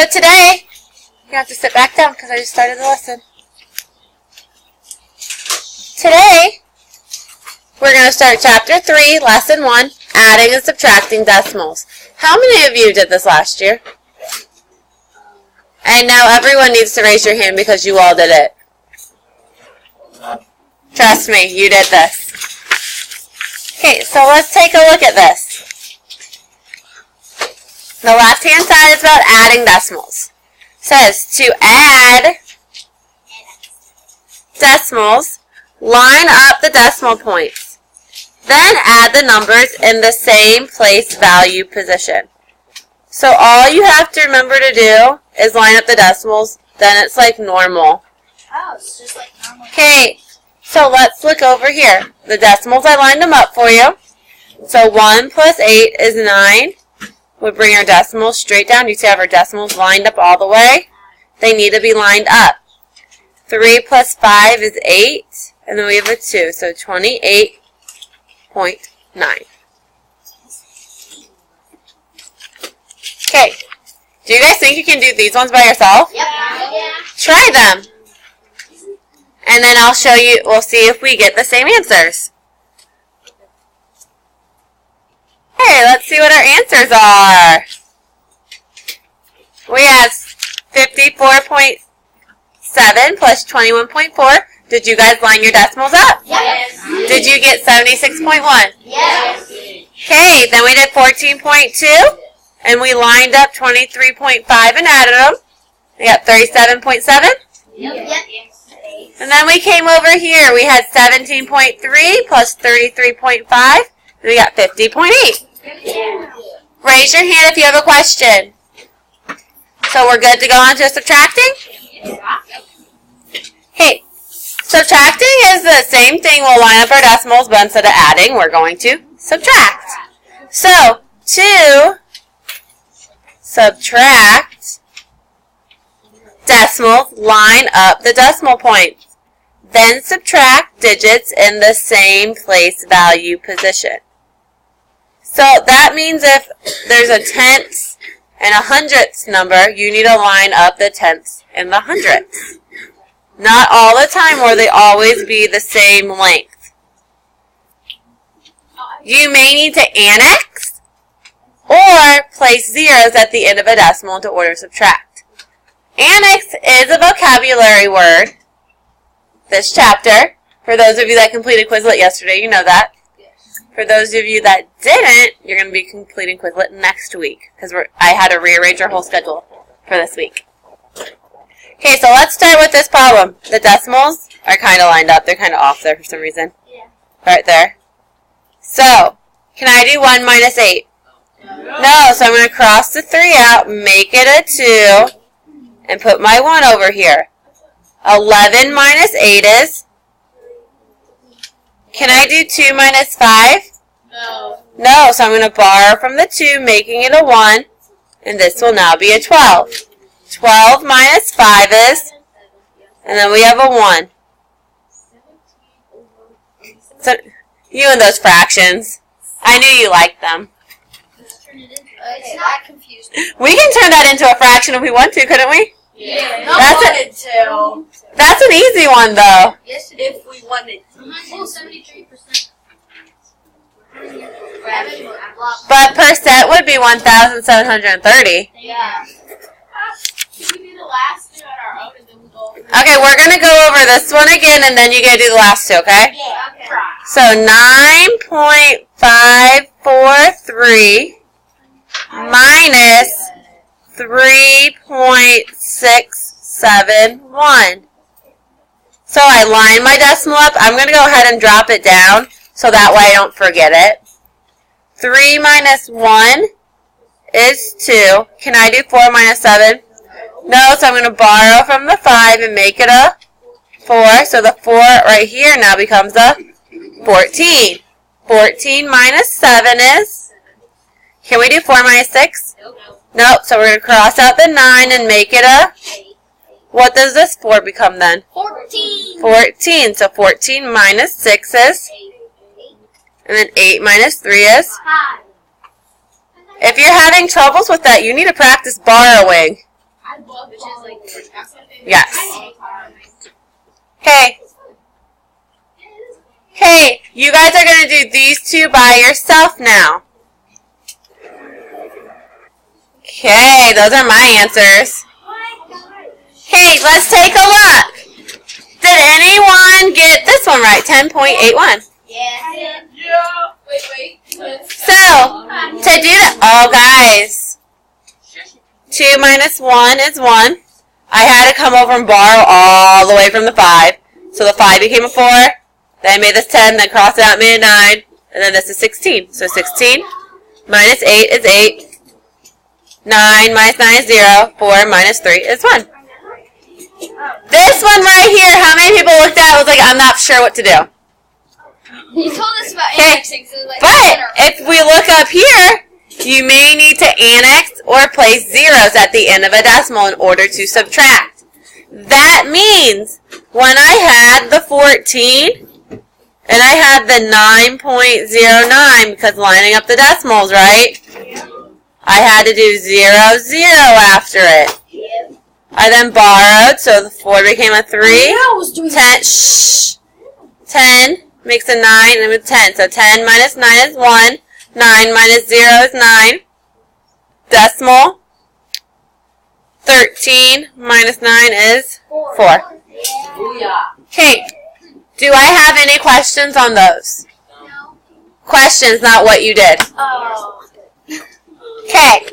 So today, you have to sit back down because I just started the lesson. Today, we're going to start Chapter 3, Lesson 1, Adding and Subtracting Decimals. How many of you did this last year? And now everyone needs to raise your hand because you all did it. Trust me, you did this. Okay, so let's take a look at this. The left-hand side is about adding decimals. It says to add decimals, line up the decimal points. Then add the numbers in the same place value position. So all you have to remember to do is line up the decimals. Then it's like normal. Oh, it's just like normal. Okay, so let's look over here. The decimals, I lined them up for you. So 1 plus 8 is 9. We bring our decimals straight down. You see I have our decimals lined up all the way. They need to be lined up. 3 plus 5 is 8. And then we have a 2. So 28.9. Okay. Do you guys think you can do these ones by yourself? Yep. Yeah. Try them. And then I'll show you, we'll see if we get the same answers. Hey, let's see what our answers are. We have 54.7 plus 21.4. Did you guys line your decimals up? Yes. Did you get 76.1? Yes. Okay, then we did 14.2. And we lined up 23.5 and added them. We got 37.7. Yep. And then we came over here. We had 17.3 plus 33.5. And we got 50.8. Yeah. Raise your hand if you have a question. So we're good to go on to subtracting? Okay. Subtracting is the same thing. We'll line up our decimals, but instead of adding, we're going to subtract. So, to subtract decimals, line up the decimal points. Then subtract digits in the same place value position. So that means if there's a tenths and a hundredths number, you need to line up the tenths and the hundredths. Not all the time will they always be the same length. You may need to annex or place zeros at the end of a decimal to order subtract. Annex is a vocabulary word. This chapter, for those of you that completed Quizlet yesterday, you know that. For those of you that didn't, you're going to be completing Quizlet next week because I had to rearrange our whole schedule for this week. Okay, so let's start with this problem. The decimals are kind of lined up. They're kind of off there for some reason. Yeah. Right there. So, can I do 1 minus 8? No, so I'm going to cross the 3 out, make it a 2, and put my 1 over here. 11 minus 8 is? Can I do 2 minus 5? No. No, so I'm going to borrow from the 2, making it a 1, and this will now be a 12. 12 minus 5 is? And then we have a 1. So, you and those fractions. I knew you liked them. It's not confusing. We can turn that into a fraction if we want to, couldn't we? Yeah. That's an easy one, though. Yes, if we wanted to. 73%. But percent would be 1,730. Yeah. Can we do the last two on our own and then we'll go over? Okay, we're going to go over this one again, and then you got to do the last two, okay? Yeah, okay. So 9.543 minus 3.671. So I line my decimal up. I'm going to go ahead and drop it down so that way I don't forget it. 3 minus 1 is 2. Can I do 4 minus 7? No, so I'm going to borrow from the 5 and make it a 4. So the 4 right here now becomes a 14. 14 minus 7 is? Can we do 4 minus 6? Nope, so we're going to cross out the 9 and make it a? What does this 4 become then? 14. 14. So 14 minus 6 is? And then 8 minus 3 is? 5. If you're having troubles with that, you need to practice borrowing. is like approximately. Yes. Okay. Okay, you guys are going to do these two by yourself now. Okay, those are my answers. Okay, let's take a look. Did anyone get this one right? 10.81. Yeah. Wait. So, to do that, oh guys, 2 minus 1 is 1. I had to come over and borrow all the way from the 5. So the 5 became a 4. Then I made this 10, then crossed it out, made it 9. And then this is 16. So 16 minus 8 is 8. 9 minus 9 is 0. 4 minus 3 is 1. This one right here, how many people looked at it was like, I'm not sure what to do? You told us about annexing, so like. But if we look up here, you may need to annex or place zeros at the end of a decimal in order to subtract. That means when I had the 14 and I had the 9.09, because lining up the decimals, right? I had to do 0, 0 after it. I then borrowed, so the 4 became a 3. 10 makes a 9, and it's 10. So 10 minus 9 is 1. 9 minus 0 is 9. Decimal. 13 minus 9 is 4. Okay. Do I have any questions on those? No. Questions, not what you did. Oh. Okay.